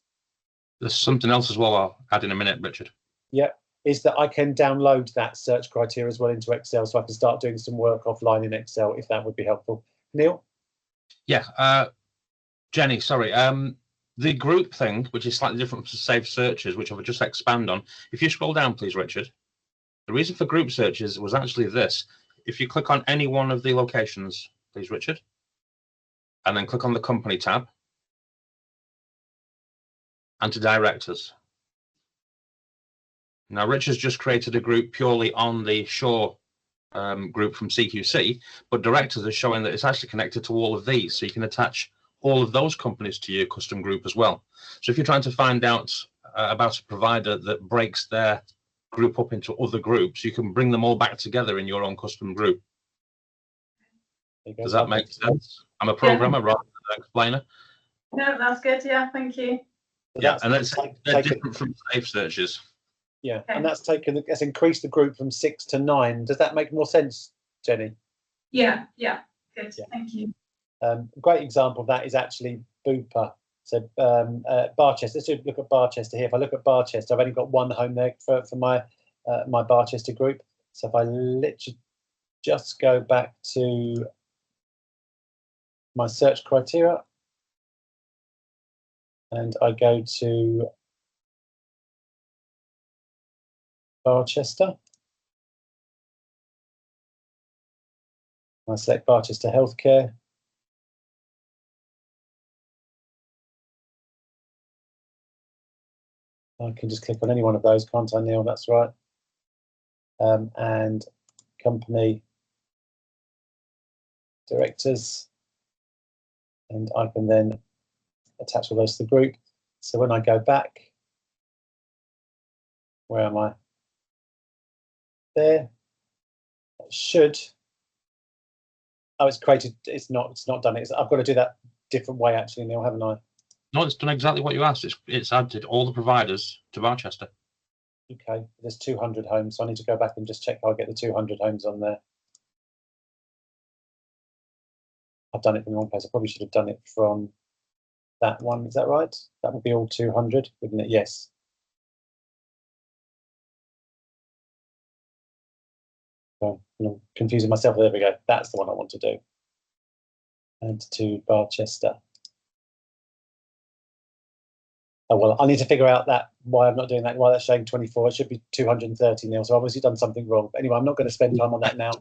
There's something else as well I'll add in a minute, Richard. Yeah, is that I can download that search criteria as well into Excel, so I can start doing some work offline in Excel if that would be helpful. Neil? Yeah, Jenny, sorry. The group thing, which is slightly different from saved searches, which I would just expand on. If you scroll down, please, Richard. The reason for group searches was actually this. If you click on any one of the locations, please, Richard, and then click on the company tab and to directors. Now, Richard's just created a group purely on the Shore group from CQC, but directors are showing that it's actually connected to all of these. So you can attach all of those companies to your custom group as well. So if you're trying to find out about a provider that breaks their group up into other groups, you can bring them all back together in your own custom group. Does that make sense? I'm a programmer rather than an explainer. No, that's good. Yeah, thank you. Yeah, and they're different from safe searches. Yeah, and that's increased the group from 6 to 9. Does that make more sense, Jenny? Yeah, good. Yeah. Thank you. A great example of that is actually Booper. So Barchester. Let's look at Barchester here. If I look at Barchester, I've only got one home there for my my Barchester group. So if I literally just go back to my search criteria and I go to Barchester, I select Barchester Healthcare. I can just click on any one of those, can't I, Neil? That's right. And company directors, and I can then attach all those to the group. So when I go back, where am I? There. It should. Oh, it's created. It's not done it. I've got to do that different way, actually, Neil, haven't I? No, it's done exactly what you asked. It's added all the providers to Barchester. Okay, there's 200 homes, so I need to go back and just check how I get the 200 homes on there. I've done it in the wrong place. I probably should have done it from that one. Is that right? That would be all 200, wouldn't it? Yes. Oh, I'm confusing myself. There we go. That's the one I want to do. Add to Barchester. Oh, well, I need to figure out why I'm not doing that, why that's showing 24. It should be 230 now. So I've obviously done something wrong. But anyway, I'm not going to spend time on that now.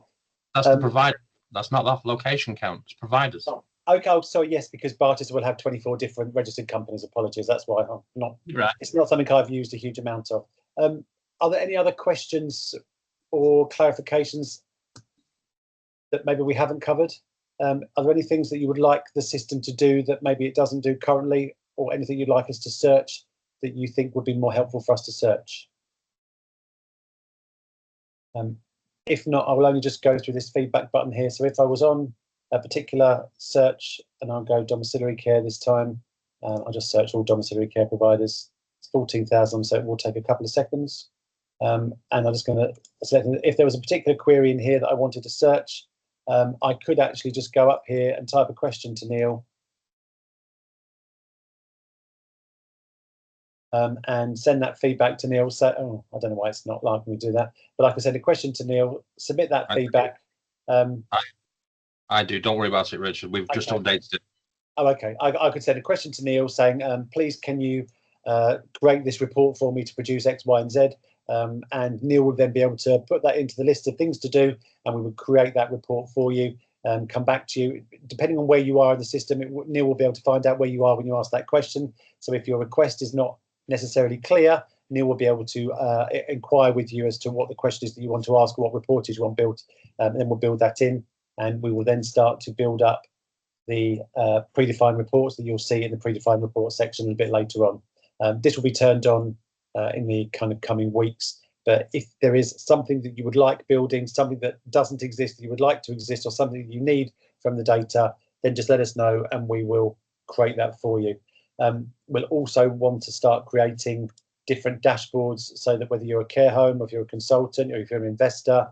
That's the provider. That's not the location count. It's providers. Oh, okay. Oh, sorry. Yes, because Barchester will have 24 different registered companies. Apologies. That's why I'm not. Right. It's not something I've used a huge amount of. Are there any other questions or clarifications that maybe we haven't covered? Are there any things that you would like the system to do that maybe it doesn't do currently, or anything you'd like us to search that you think would be more helpful for us to search? If not, I will only just go through this feedback button here. So if I was on a particular search and I'll go domiciliary care this time, I'll just search all domiciliary care providers. It's 14,000, so it will take a couple of seconds. And I'm just going to select, if there was a particular query in here that I wanted to search, I could actually just go up here and type a question to Neil. and send that feedback to Neil. So, oh, I don't know why it's not liking me to do that, but like I said, a question to Neil, submit that feedback. I do. Don't worry about it, Richard. We've just updated it. Oh, okay. I could send a question to Neil saying, please, can you create this report for me to produce X, Y, and Z? And Neil would then be able to put that into the list of things to do, and we would create that report for you and come back to you. Depending on where you are in the system, Neil will be able to find out where you are when you ask that question. So if your request is not necessarily clear, Neil will be able to inquire with you as to what the question is that you want to ask, or what report is you want built, and then we'll build that in, and we will then start to build up the predefined reports that you'll see in the predefined report section a bit later on. This will be turned on in the kind of coming weeks, but if there is something that you would like building, something that doesn't exist that you would like to exist, or something that you need from the data, then just let us know and we will create that for you. We'll also want to start creating different dashboards so that whether you're a care home, or if you're a consultant, or if you're an investor,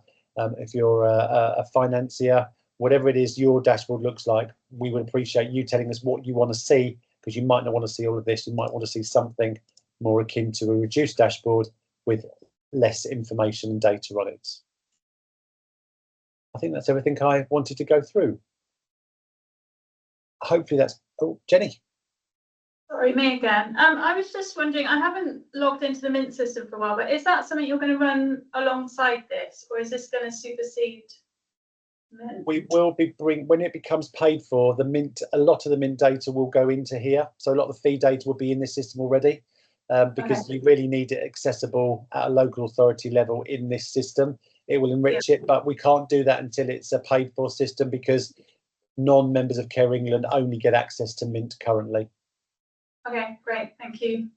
if you're a financier, whatever it is your dashboard looks like, we would appreciate you telling us what you want to see, because you might not want to see all of this. You might want to see something more akin to a reduced dashboard with less information and data on it. I think that's everything I wanted to go through. Hopefully that's, oh, Jenny. Sorry, me again. I was just wondering, I haven't logged into the Mint system for a while, but is that something you're going to run alongside this, or is this going to supersede Mint? We will be when it becomes paid for, the Mint, a lot of the Mint data will go into here. So a lot of the fee data will be in this system already, because you really need it accessible at a local authority level in this system. It will enrich it, but we can't do that until it's a paid for system, because non-members of Care England only get access to Mint currently. Okay, great, thank you.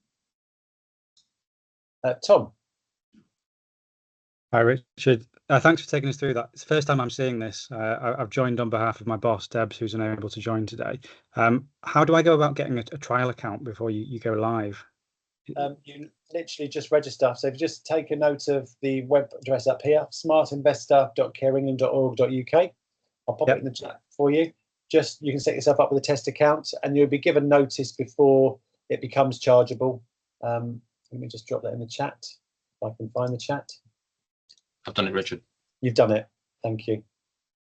Tom. Hi, Richard. Thanks for taking us through that. It's the first time I'm seeing this. I've joined on behalf of my boss, Debs, who's unable to join today. How do I go about getting a trial account before you go live? You literally just register. So if you just take a note of the web address up here, smartinvestor.careengland.org.uk. I'll pop it in the chat for you. Just, you can set yourself up with a test account, and you'll be given notice before it becomes chargeable. Let me just drop that in the chat, if I can find the chat. I've done it, Richard. You've done it. Thank you.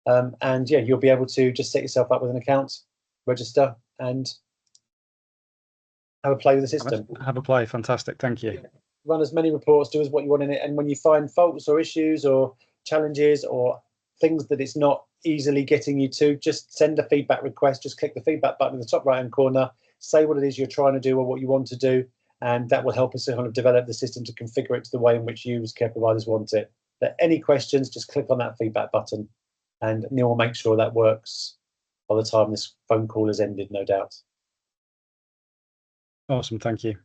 And yeah, you'll be able to just set yourself up with an account, register, and have a play with the system. Have a play. Fantastic. Thank you. Run as many reports, do as what you want in it. And when you find faults or issues or challenges or things that it's not easily getting you to, just send a feedback request. Just click the feedback button in the top right hand corner, say what it is you're trying to do or what you want to do, and that will help us to kind of develop the system to configure it to the way in which you as care providers want it. But any questions, just click on that feedback button, and Neil will make sure that works by the time this phone call has ended, no doubt. Awesome, thank you.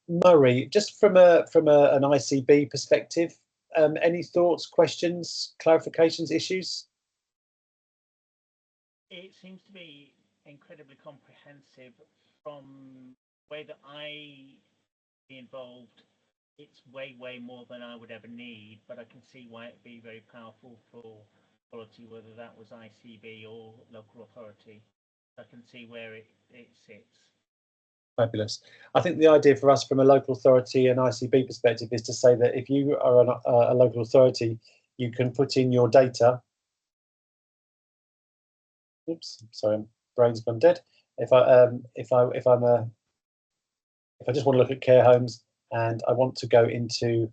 Murray, just from an ICB perspective, any thoughts, questions, clarifications, issues? It seems to be incredibly comprehensive. From the way that I be involved, it's way more than I would ever need, but I can see why it'd be very powerful for quality, whether that was ICB or local authority. I can see where it sits. Fabulous. I think the idea for us from a local authority and ICB perspective is to say that if you are a local authority, you can put in your data. Oops, sorry, brain's gone dead. If I just want to look at care homes and I want to go into,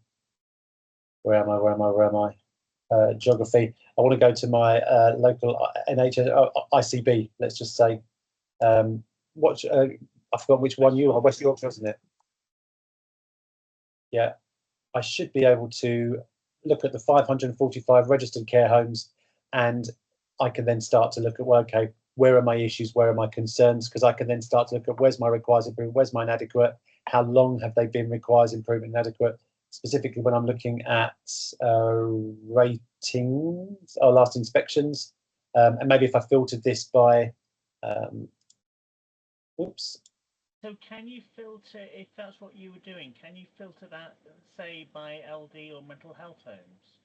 where am I? Geography. I want to go to my local NHS ICB. Let's just say, I forgot which one you are. West Yorkshire, isn't it? Yeah, I should be able to look at the 545 registered care homes, and I can then start to look at, well, okay, where are my issues? Where are my concerns? Because I can then start to look at where's my requires improvement, where's my inadequate, how long have they been requires improvement, inadequate, specifically when I'm looking at ratings or last inspections, and maybe if I filtered this by, oops. So can you filter, if that's what you were doing, can you filter that, say, by LD or mental health homes?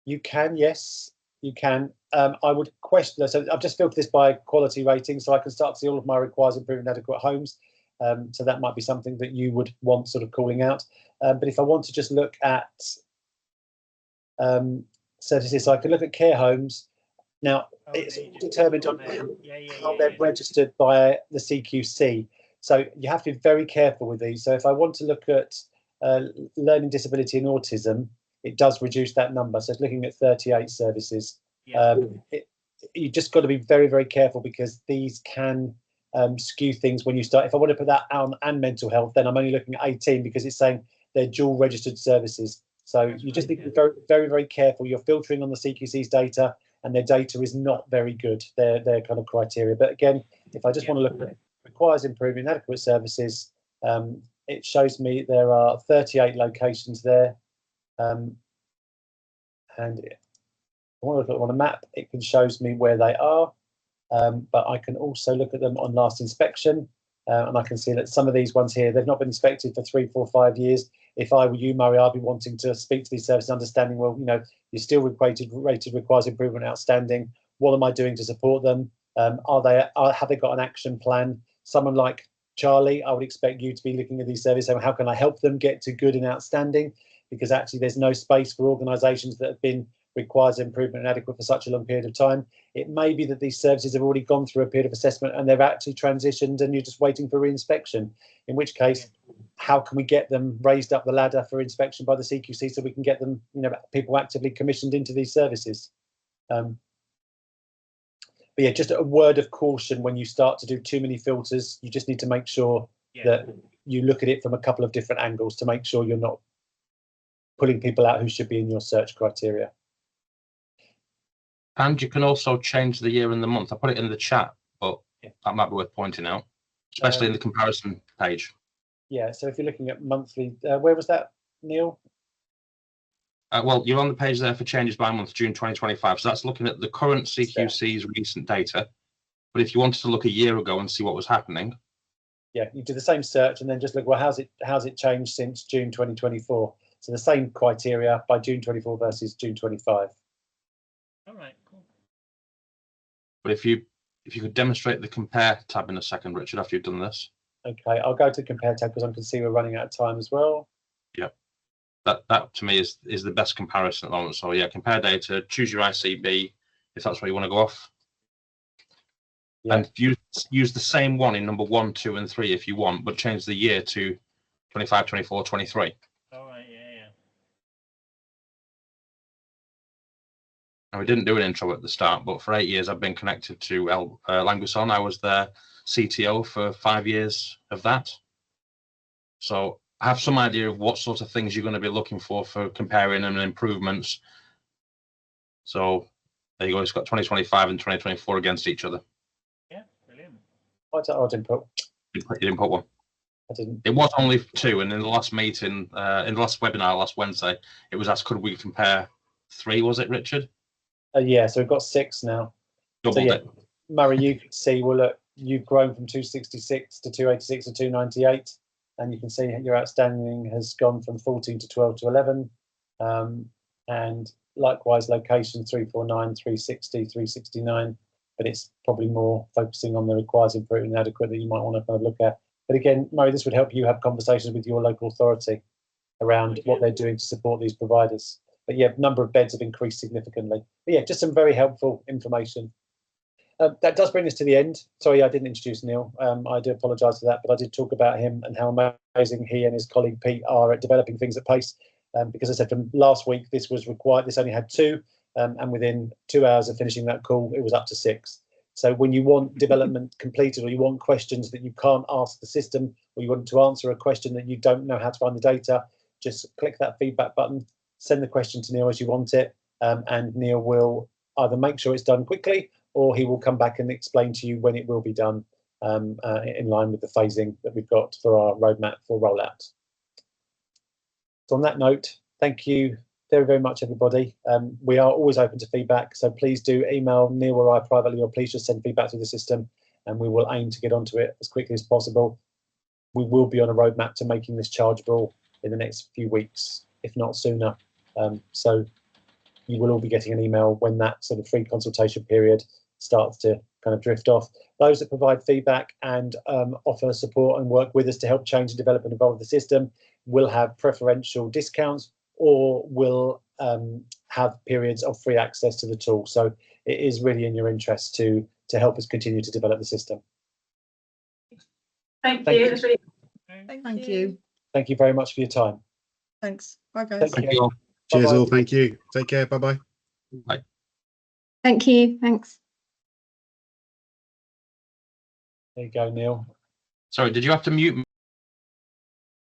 You can, yes, you can. I would question, so I've just filtered this by quality rating, so I can start to see all of my requires improvement inadequate homes. So that might be something that you would want sort of calling out. But if I want to just look at services, so I could look at care homes. Now, it's determined on how they're registered by the CQC. So you have to be very careful with these. So if I want to look at learning disability and autism, it does reduce that number. So it's looking at 38 services. You just got to be very, very careful, because these can skew things when you start. If I want to put that on and mental health, then I'm only looking at 18, because it's saying they're dual registered services. So you just need to be very, very, very careful. You're filtering on the CQC's data, and their data is not very good, their kind of criteria. But again, if I just want to look at requires improvement, adequate services, it shows me there are 38 locations there. And I want to look at them on a map, it can shows me where they are. But I can also look at them on last inspection, and I can see that some of these ones here, they've not been inspected for 3, 4, 5 years. If I were you, Murray, I'd be wanting to speak to these services, understanding, well, you know, you're still rated requires improvement, outstanding. What am I doing to support them? Have they got an action plan? Someone like Charlie, I would expect you to be looking at these services. So how can I help them get to good and outstanding? Because actually there's no space for organisations that have been requires improvement and adequate for such a long period of time. It may be that these services have already gone through a period of assessment and they've actually transitioned and you're just waiting for re-inspection, in which case, how can we get them raised up the ladder for inspection by the CQC so we can get them, you know, people actively commissioned into these services? But yeah, just a word of caution: when you start to do too many filters, you just need to make sure that you look at it from a couple of different angles to make sure you're not pulling people out who should be in your search criteria. And you can also change the year and the month. I put it in the chat, but that might be worth pointing out, especially in the comparison page. Yeah, so if you're looking at monthly, where was that, Neil? Well, you're on the page there for changes by month, June 2025. So that's looking at the current CQC's recent data. But if you wanted to look a year ago and see what was happening, yeah, you do the same search and then just look, well, how's it changed since June 2024? So the same criteria by June 24 versus June 25. All right, cool. But if you could demonstrate the compare tab in a second, Richard, after you've done this. Okay, I'll go to compare tab because I can see we're running out of time as well. Yep. That to me is the best comparison at the moment. So yeah, compare data, choose your ICB if that's where you want to go off. Yeah. And use the same one in number 1, 2, and 3 if you want, but change the year to 25, 24, 23. All right, yeah. And we didn't do an intro at the start, but for 8 years I've been connected to Languisson. I was their CTO for 5 years of that. So I have some idea of what sort of things you're going to be looking for comparing and improvements. So there you go. It's got 2025 and 2024 against each other. Yeah, brilliant. I didn't put. You didn't put one. I didn't. It was only 2, and in the last meeting, in the last webinar last Wednesday, it was asked, could we compare 3? Was it, Richard? Yeah, so we've got 6 now. Doubled it. Murray, you could see, well, look, you've grown from 266 to 286 to 298, and you can see your outstanding has gone from 14 to 12 to 11. And likewise, location 349, 360, 369, but it's probably more focusing on the requires improvement and adequate that you might want to kind of look at. But again, Murray, this would help you have conversations with your local authority around what they're doing to support these providers. But yeah, number of beds have increased significantly. But yeah, just some very helpful information. That does bring us to the end. Sorry, I didn't introduce Neil. I do apologise for that, but I did talk about him and how amazing he and his colleague Pete are at developing things at pace. Because I said from last week, this was required. This only had 2, and within 2 hours of finishing that call, it was up to 6. So when you want development completed, or you want questions that you can't ask the system, or you want to answer a question that you don't know how to find the data, just click that feedback button, send the question to Neil as you want it, and Neil will either make sure it's done quickly, or he will come back and explain to you when it will be done, in line with the phasing that we've got for our roadmap for rollout. So on that note, thank you very, very much, everybody. We are always open to feedback, so please do email Neil or I privately, or please just send feedback through the system, and we will aim to get onto it as quickly as possible. We will be on a roadmap to making this chargeable in the next few weeks, if not sooner. So you will all be getting an email when that sort of free consultation period starts to kind of drift off. Those that provide feedback and offer support and work with us to help change and develop and evolve the system will have preferential discounts or will have periods of free access to the tool. So it is really in your interest to help us continue to develop the system. Thank Thank you. you. It was really Thank you. Thank you very much for your time. Thanks. Bye, guys. Thank Thank you all. Cheers Bye-bye. all. Thank you. Take care. Bye-bye. Bye. Thank you. Thanks. There you go, Neil. Sorry, did you have to mute me?